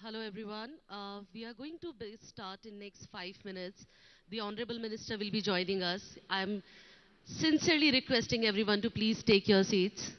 Hello everyone. We are going to start in next 5 minutes. The Honorable Minister will be joining us. I'm sincerely requesting everyone to please take your seats.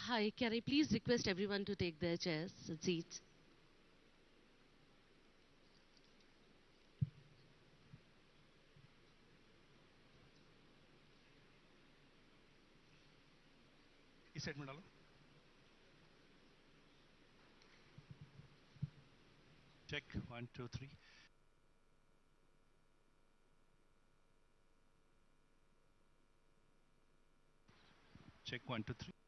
Hi, can I please request everyone to take their chairs and seats? ಈ side ಮಾಡಲ್ಲ check 1 2 3 check 1 2 3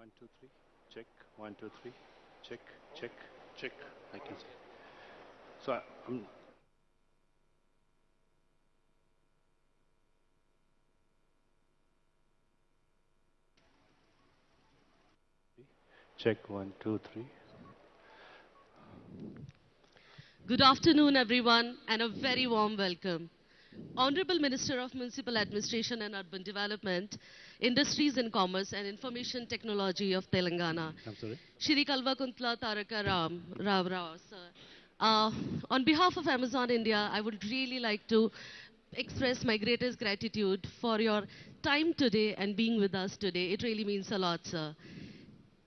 1, 2, 3. Check 1, 2, 3. Check, check, check. I can see. So I'm check 1, 2, 3. Good afternoon, everyone, and a very warm welcome. Honorable Minister of Municipal Administration and Urban Development, Industries and Commerce and Information Technology of Telangana, I'm sorry. Shri Kalvakuntla Taraka Rao Rao, sir. On behalf of Amazon India, I would really like to express my greatest gratitude for your time today and being with us today. It really means a lot, sir.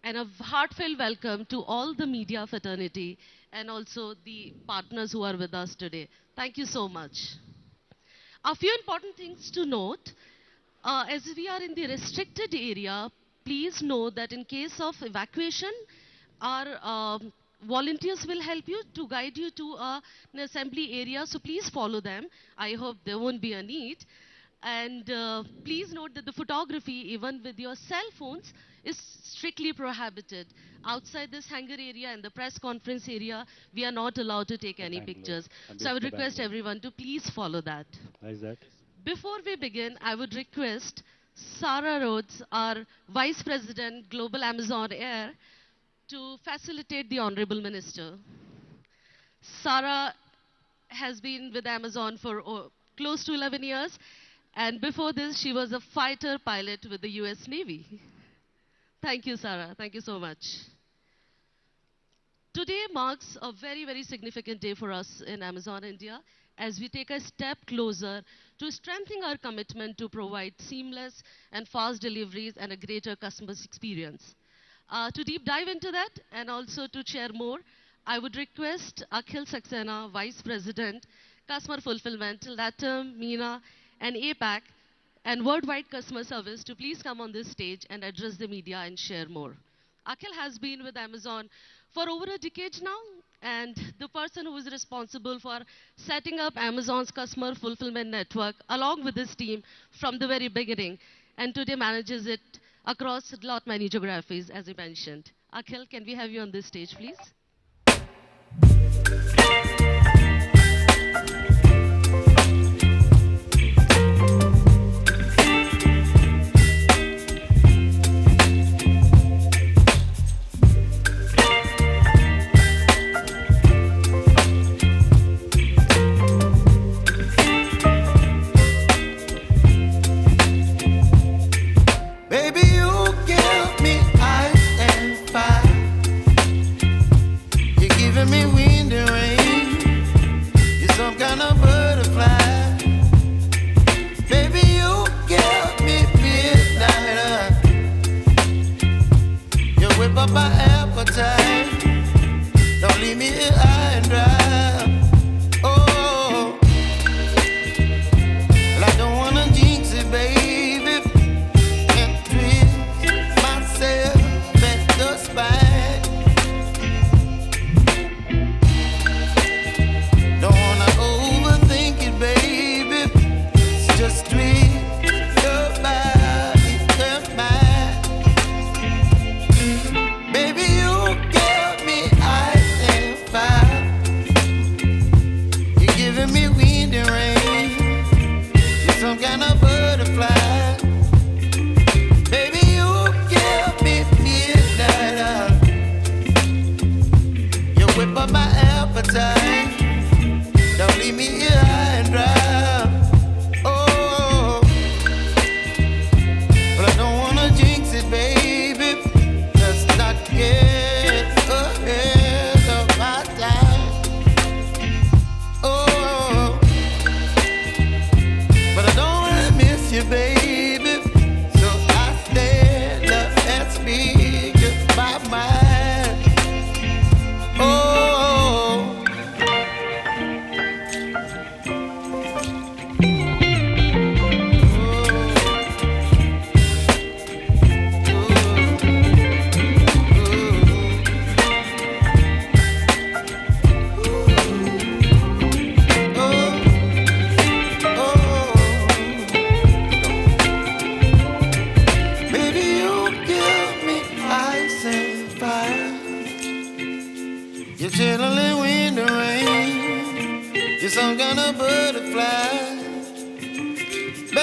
And a heartfelt welcome to all the media fraternity and also the partners who are with us today. Thank you so much. A few important things to note. As we are in the restricted area, please know that in case of evacuation, our volunteers will help you to guide you to an assembly area, so please follow them. I hope there won't be a need. And please note that the photography, even with your cell phones, is strictly prohibited. Outside this hangar area and the press conference area, we are not allowed to take any pictures. So I would request everyone to please follow that. Why is that? Before we begin, I would request Sarah Rhodes, our Vice President, Global Amazon Air, to facilitate the Honorable Minister. Sarah has been with Amazon for close to 11 years, and before this, she was a fighter pilot with the US Navy. Thank you, Sarah. Thank you so much. Today marks a very, very significant day for us in Amazon India as we take a step closer to strengthening our commitment to provide seamless and fast deliveries and a greater customer experience. To deep dive into that and also to share more, I would request Akhil Saxena, Vice President, Customer Fulfillment, LATAM, MENA, and APAC, and Worldwide Customer Service to please come on this stage and address the media and share more. Akhil has been with Amazon for over a decade now, and the person who is responsible for setting up Amazon's customer fulfillment network along with his team from the very beginning, and today manages it across a lot many geographies, as I mentioned. Akhil, can we have you on this stage, please?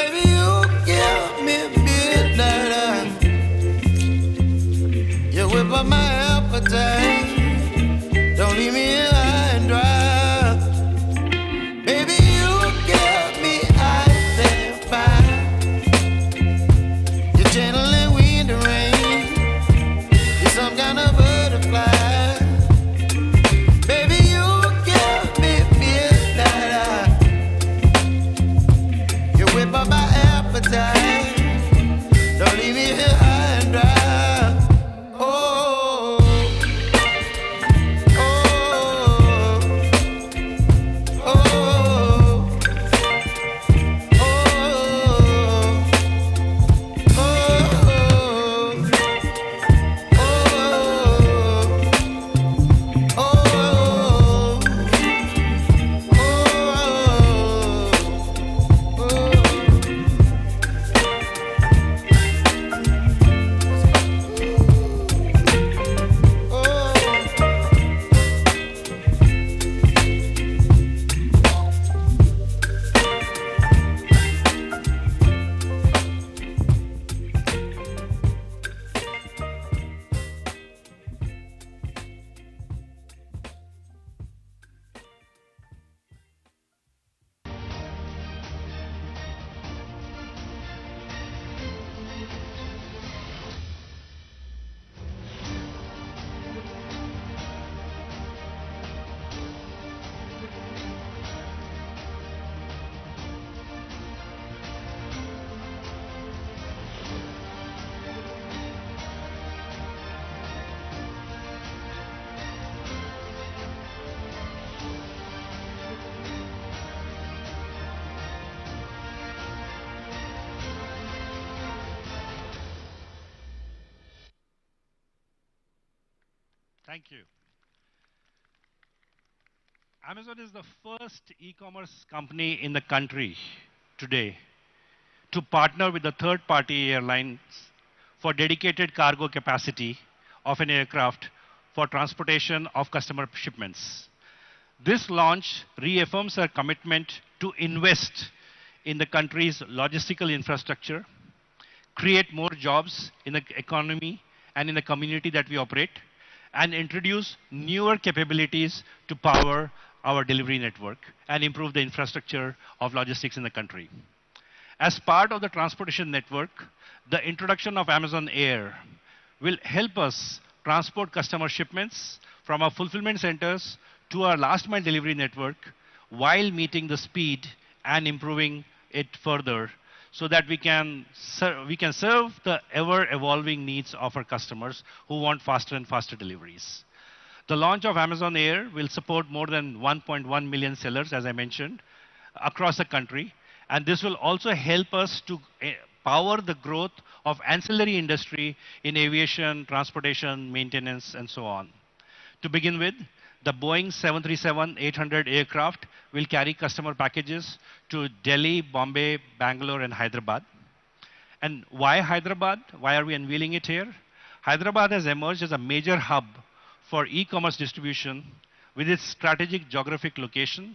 Baby, you give me midnight. You whip up my appetite. Don't leave me here high and dry. Baby, you give me ice and fire. You're channeling wind and rain. You're some kind of butterfly. Baby, you give me midnight. You whip up my appetite. Don't leave me here high and dry. Oh, oh, oh, oh, Thank you. Amazon is the first e-commerce company in the country today to partner with the third-party airlines for dedicated cargo capacity of an aircraft for transportation of customer shipments. This launch reaffirms our commitment to invest in the country's logistical infrastructure, create more jobs in the economy and in the community that we operate, and introduce newer capabilities to power our delivery network and improve the infrastructure of logistics in the country. As part of the transportation network, the introduction of Amazon Air will help us transport customer shipments from our fulfillment centers to our last mile delivery network while meeting the speed and improving it further so that we can serve the ever-evolving needs of our customers who want faster and faster deliveries. The launch of Amazon Air will support more than 1.1 million sellers, as I mentioned, across the country. And this will also help us to power the growth of ancillary industry in aviation, transportation, maintenance, and so on. To begin with, the Boeing 737-800 aircraft will carry customer packages to Delhi, Bombay, Bangalore, and Hyderabad. And why Hyderabad? Why are we unveiling it here? Hyderabad has emerged as a major hub for e-commerce distribution with its strategic geographic location,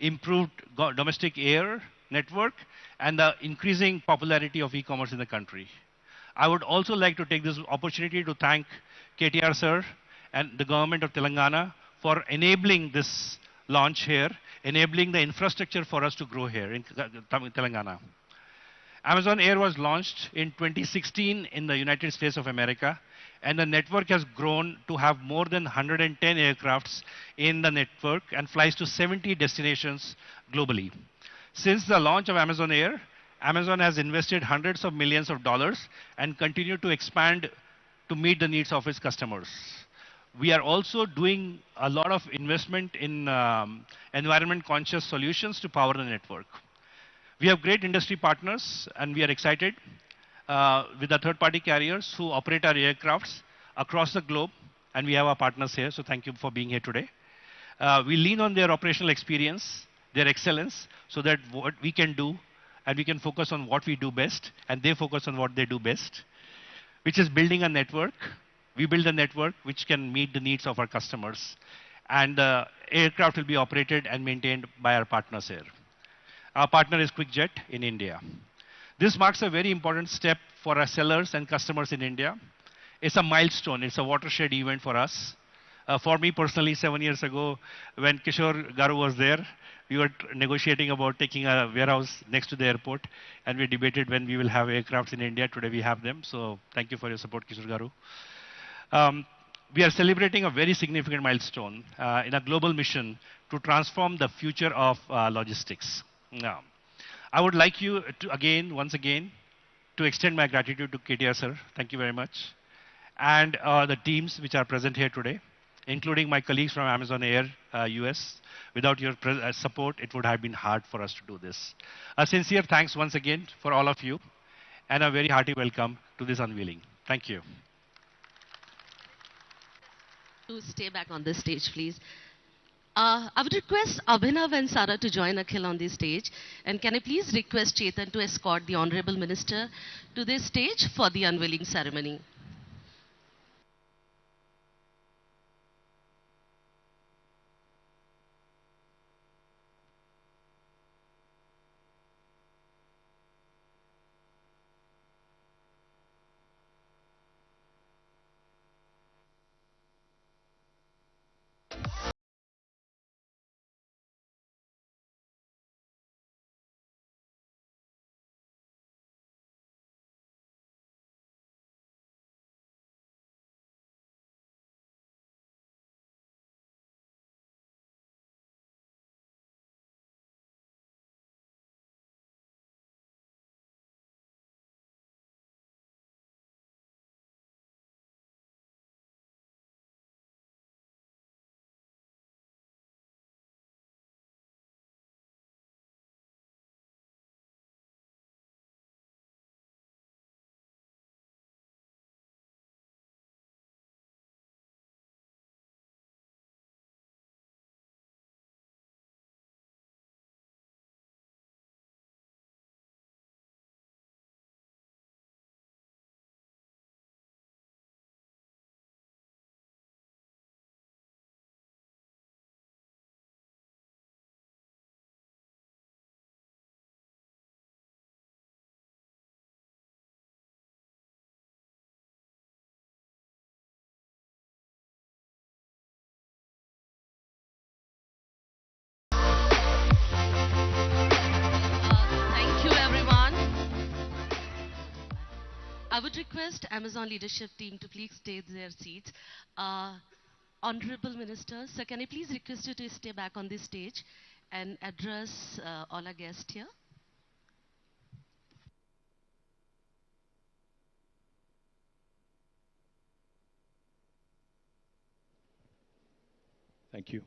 improved domestic air network, and the increasing popularity of e-commerce in the country. I would also like to take this opportunity to thank KTR sir and the government of Telangana for enabling this launch here, enabling the infrastructure for us to grow here in Telangana. Amazon Air was launched in 2016 in the United States of America, and the network has grown to have more than 110 aircrafts in the network and flies to 70 destinations globally. Since the launch of Amazon Air, Amazon has invested hundreds of millions of dollars and continued to expand to meet the needs of its customers. We are also doing a lot of investment in environment-conscious solutions to power the network. We have great industry partners, and we are excited with the third-party carriers who operate our aircrafts across the globe, and we have our partners here, so thank you for being here today. We lean on their operational experience, their excellence, so that what we can do, and we can focus on what we do best, and they focus on what they do best, which is building a network. We build a network which can meet the needs of our customers. And the aircraft will be operated and maintained by our partners here. Our partner is QuickJet in India. This marks a very important step for our sellers and customers in India. It's a milestone. It's a watershed event for us. For me personally, 7 years ago, when Kishore Garu was there, we were negotiating about taking a warehouse next to the airport, and we debated when we will have aircrafts in India. Today we have them. So thank you for your support, Kishore Garu. We are celebrating a very significant milestone in a global mission to transform the future of logistics. Now, I would like you to once again, to extend my gratitude to KTR sir. Thank you very much. And the teams which are present here today, including my colleagues from Amazon Air US. Without your support, it would have been hard for us to do this. A sincere thanks once again for all of you, and a very hearty welcome to this unveiling. Thank you. To stay back on this stage, please. I would request Abhinav and Sara to join Akhil on this stage. And can I please request Chetan to escort the Honorable Minister to this stage for the unveiling ceremony. Thank you, everyone. I would request Amazon leadership team to please take their seats. Honorable Minister, sir, can I please request you to stay back on this stage and address all our guests here? Thank you.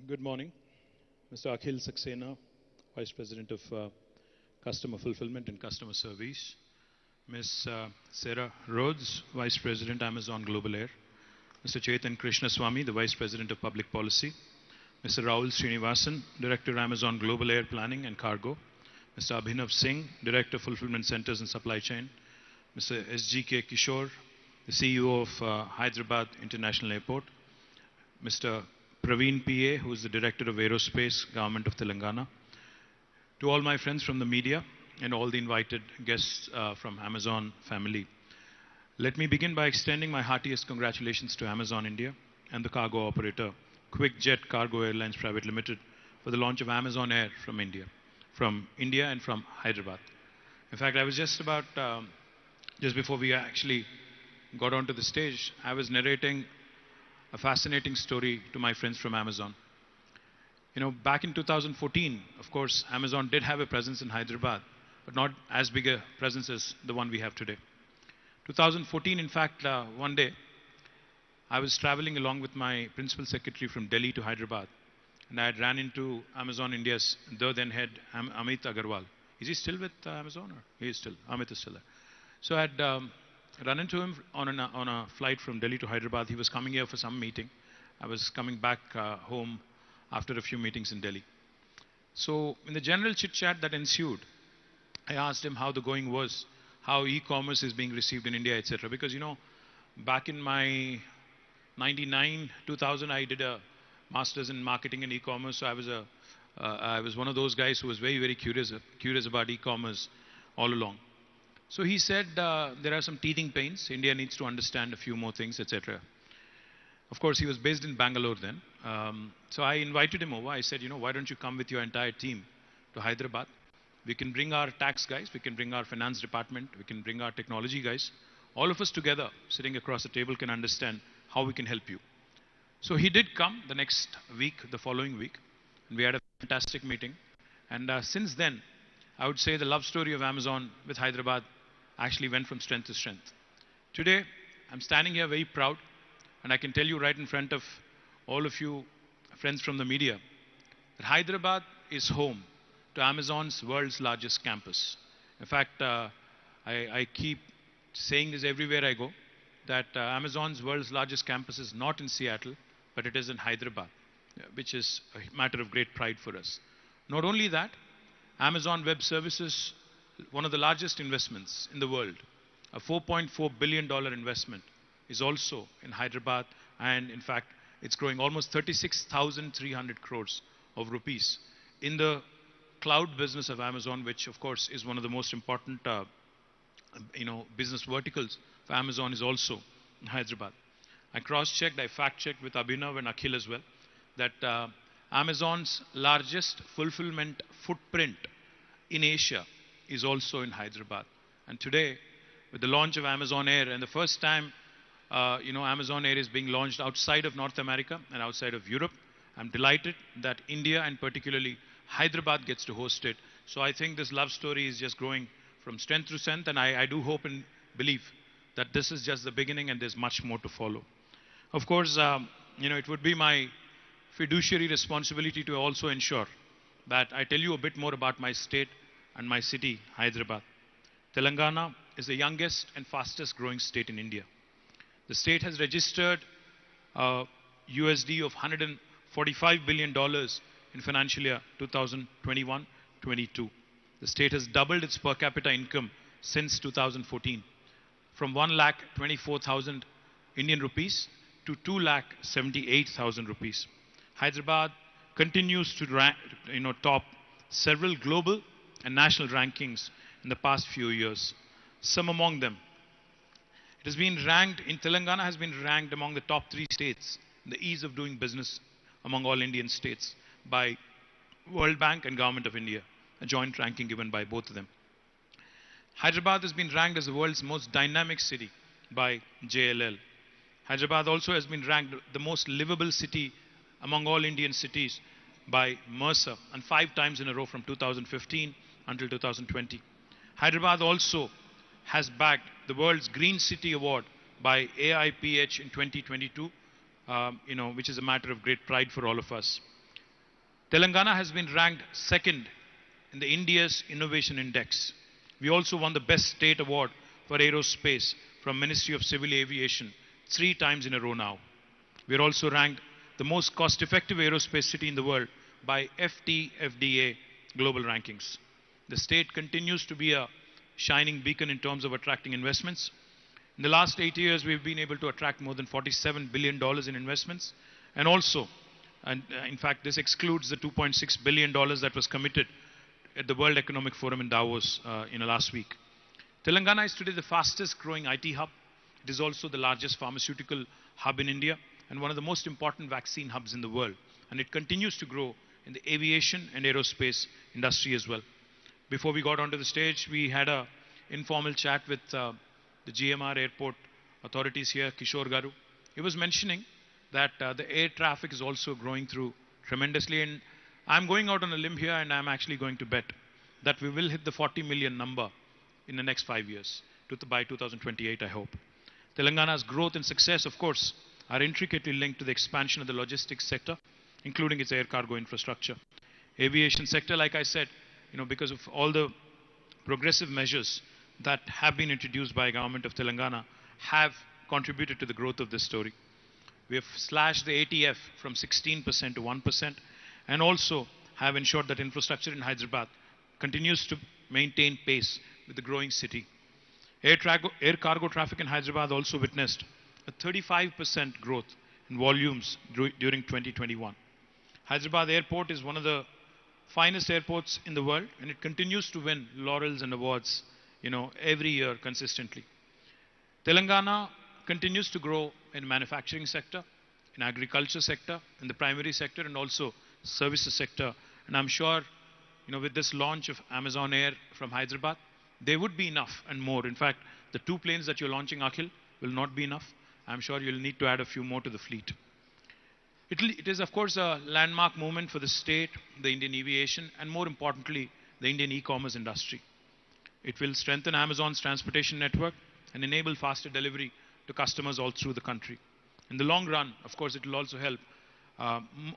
Good morning. Mr. Akhil Saxena, Vice President of Customer Fulfillment and Customer Service. Ms. Sarah Rhodes, Vice President, Amazon Global Air. Mr. Chetan Krishnaswamy, the Vice President of Public Policy. Mr. Rahul Srinivasan, Director, Amazon Global Air Planning and Cargo. Mr. Abhinav Singh, Director, Fulfillment Centers and Supply Chain. Mr. SGK Kishore, the CEO of Hyderabad International Airport. Mr. Praveen PA, who is the Director of Aerospace, Government of Telangana. To all my friends from the media and all the invited guests from Amazon family. Let me begin by extending my heartiest congratulations to Amazon India and the cargo operator, QuickJet Cargo Airlines Private Limited, for the launch of Amazon Air from India and from Hyderabad. In fact, I was just before we actually got onto the stage, I was narrating a fascinating story to my friends from Amazon. You know, back in 2014, of course, Amazon did have a presence in Hyderabad, but not as big a presence as the one we have today. 2014, in fact, one day, I was traveling along with my principal secretary from Delhi to Hyderabad, and I had ran into Amazon India's then head, Amit Agarwal. Is he still with Amazon? Or he is still. Amit is still there. So I had run into him on a flight from Delhi to Hyderabad. He was coming here for some meeting. I was coming back home after a few meetings in Delhi. So in the general chit-chat that ensued, I asked him how the going was, how e-commerce is being received in India, etc. Because, you know, back in my 99, 2000, I did a master's in marketing and e-commerce. So I was a I was one of those guys who was very, very curious about e-commerce all along. So he said there are some teething pains. India needs to understand a few more things, etc. Of course, he was based in Bangalore then. So I invited him over. I said, why don't you come with your entire team to Hyderabad? We can bring our tax guys, we can bring our finance department, we can bring our technology guys. All of us together, sitting across the table, can understand how we can help you. So he did come the next week, the following week, and we had a fantastic meeting. And since then, I would say the love story of Amazon with Hyderabad actually went from strength to strength. Today, I'm standing here very proud, and I can tell you right in front of all of you friends from the media, that Hyderabad is home to Amazon's world's largest campus. In fact, I keep saying this everywhere I go, that Amazon's world's largest campus is not in Seattle, but it is in Hyderabad, which is a matter of great pride for us. Not only that, Amazon Web Services, one of the largest investments in the world, a $4.4 billion investment, is also in Hyderabad, and in fact, it's growing almost 36,300 crores of rupees in the cloud business of Amazon, which of course is one of the most important business verticals for Amazon, is also in Hyderabad. I cross-checked, I fact-checked with Abhinav and Akhil as well, that Amazon's largest fulfillment footprint in Asia is also in Hyderabad. And today, with the launch of Amazon Air, and the first time Amazon Air is being launched outside of North America and outside of Europe, I'm delighted that India and particularly Hyderabad gets to host it. So I think this love story is just growing from strength to strength, and I do hope and believe that this is just the beginning and there's much more to follow. Of course, it would be my fiduciary responsibility to also ensure that I tell you a bit more about my state and my city, Hyderabad. Telangana is the youngest and fastest growing state in India. The state has registered USD of $145 billion in financial year 2021-22. The state has doubled its per capita income since 2014, from 1,24,000 Indian rupees to 2,78,000 rupees. Hyderabad continues to top several global and national rankings in the past few years. Some among them, it has been ranked, in Telangana has been ranked among the top 3 states in the ease of doing business among all Indian states by World Bank and Government of India, a joint ranking given by both of them. Hyderabad has been ranked as the world's most dynamic city by JLL. Hyderabad also has been ranked the most livable city among all Indian cities by Mercer, and 5 times in a row from 2015 until 2020. Hyderabad also has bagged the world's Green City Award by AIPH in 2022, which is a matter of great pride for all of us. Telangana has been ranked 2nd in the India's Innovation Index. We also won the Best State Award for Aerospace from Ministry of Civil Aviation 3 times in a row now. We are also ranked the most cost-effective aerospace city in the world by FTFDA global rankings. The state continues to be a shining beacon in terms of attracting investments. In the last 8 years, we've been able to attract more than $47 billion in investments. And also, in fact, this excludes the $2.6 billion that was committed at the World Economic Forum in Davos last week. Telangana is today the fastest growing IT hub. It is also the largest pharmaceutical hub in India and one of the most important vaccine hubs in the world. And it continues to grow in the aviation and aerospace industry as well. Before we got onto the stage, we had an informal chat with the GMR airport authorities here, Kishore Garu. He was mentioning that the air traffic is also growing through tremendously. And I'm going out on a limb here, and I'm actually going to bet that we will hit the 40 million number in the next 5 years, by 2028, I hope. Telangana's growth and success, of course, are intricately linked to the expansion of the logistics sector, including its air cargo infrastructure. Aviation sector, like I said, because of all the progressive measures that have been introduced by government of Telangana, have contributed to the growth of this story. We have slashed the ATF from 16% to 1%, and also have ensured that infrastructure in Hyderabad continues to maintain pace with the growing city. Air cargo traffic in Hyderabad also witnessed a 35% growth in volumes during 2021. Hyderabad Airport is one of the finest airports in the world, and it continues to win laurels and awards, every year consistently. Telangana continues to grow in manufacturing sector, in agriculture sector, in the primary sector, and also services sector. And I'm sure, with this launch of Amazon Air from Hyderabad, there would be enough and more. In fact, the 2 planes that you're launching, Akhil, will not be enough. I'm sure you'll need to add a few more to the fleet. It is, of course, a landmark moment for the state, the Indian aviation, and more importantly, the Indian e-commerce industry. It will strengthen Amazon's transportation network and enable faster delivery to customers all through the country. In the long run, of course, it will also help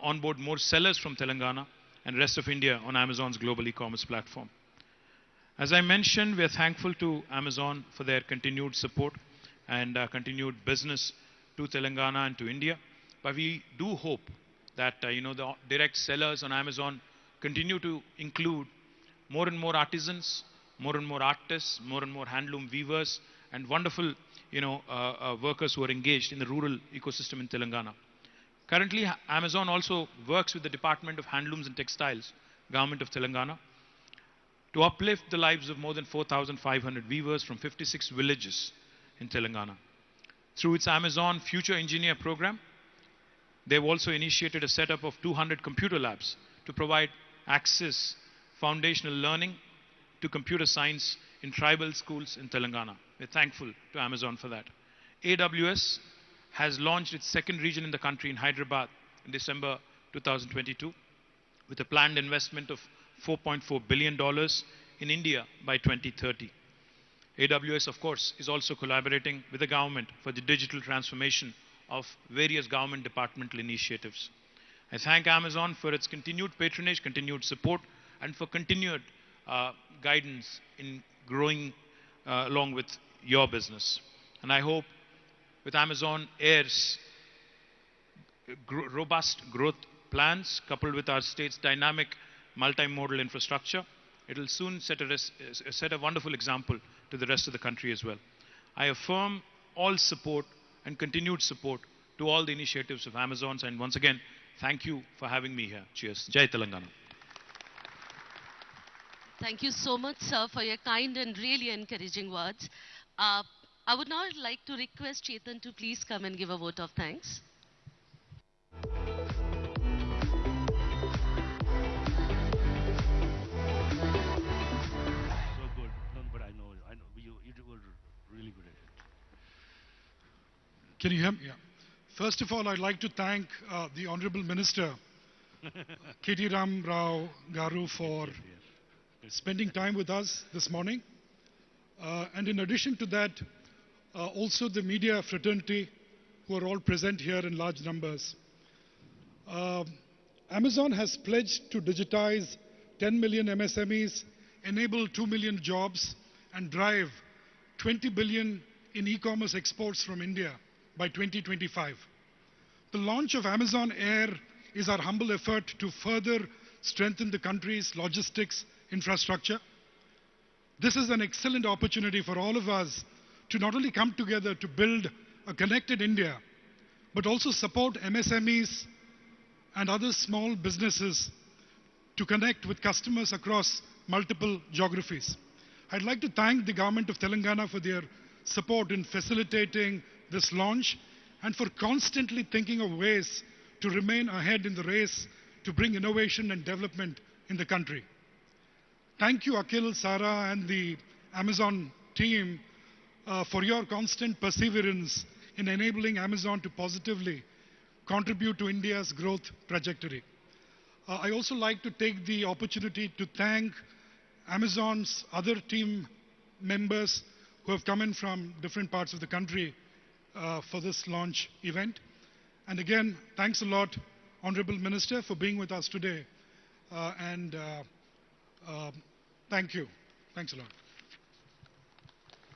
onboard more sellers from Telangana and rest of India on Amazon's global e-commerce platform. As I mentioned, we are thankful to Amazon for their continued support and continued business to Telangana and to India. But we do hope that the direct sellers on Amazon continue to include more and more artisans, more and more artists, more and more handloom weavers, and wonderful workers who are engaged in the rural ecosystem in Telangana. Currently, Amazon also works with the Department of Handlooms and Textiles, Government of Telangana, to uplift the lives of more than 4,500 weavers from 56 villages in Telangana. Through its Amazon Future Engineer program, they've also initiated a setup of 200 computer labs to provide access, foundational learning to computer science in tribal schools in Telangana. We're thankful to Amazon for that. AWS has launched its second region in the country in Hyderabad in December 2022 with a planned investment of $4.4 billion in India by 2030. AWS, of course, is also collaborating with the government for the digital transformation of various government departmental initiatives. I thank Amazon for its continued patronage, continued support, and for continued guidance in growing along with your business. And I hope with Amazon Air's robust growth plans, coupled with our state's dynamic multimodal infrastructure, it will soon set a wonderful example to the rest of the country as well. I affirm all support and continued support to all the initiatives of Amazon's, and once again, thank you for having me here. Cheers. Jai Telangana. Thank you so much, sir, for your kind and really encouraging words. I would now like to request Chetan to please come and give a vote of thanks. So good. No, but I know you were really good at it. Can you hear me? Yeah. First of all, I'd like to thank the Honorable Minister, KTR Rao Garu, for spending time with us this morning. And in addition to that, also the media fraternity who are all present here in large numbers. Amazon has pledged to digitize 10 million MSMEs, enable 2 million jobs, and drive 20 billion in e-commerce exports from India by 2025. The launch of Amazon Air is our humble effort to further strengthen the country's logistics infrastructure. This is an excellent opportunity for all of us to not only come together to build a connected India, but also support MSMEs and other small businesses to connect with customers across multiple geographies. I'd like to thank the government of Telangana for their support in facilitating this launch and for constantly thinking of ways to remain ahead in the race to bring innovation and development in the country. Thank you, Akhil, Sarah, and the Amazon team for your constant perseverance in enabling Amazon to positively contribute to India's growth trajectory. I also like to take the opportunity to thank Amazon's other team members who have come in from different parts of the country for this launch event. And again, thanks a lot, Honorable Minister, for being with us today. Thank you. Thanks a lot.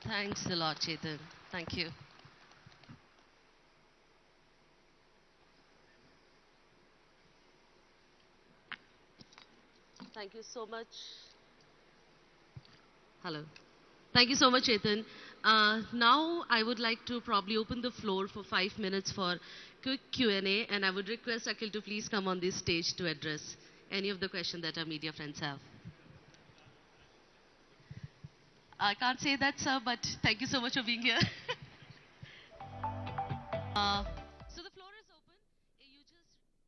Thanks a lot, Chetan. Thank you. Thank you so much. Hello. Thank you so much, Chetan. Now I would like to probably open the floor for 5 minutes for quick Q&A, and I would request Akhil to please come on this stage to address any of the questions that our media friends have. I can't say that, sir, but thank you so much for being here.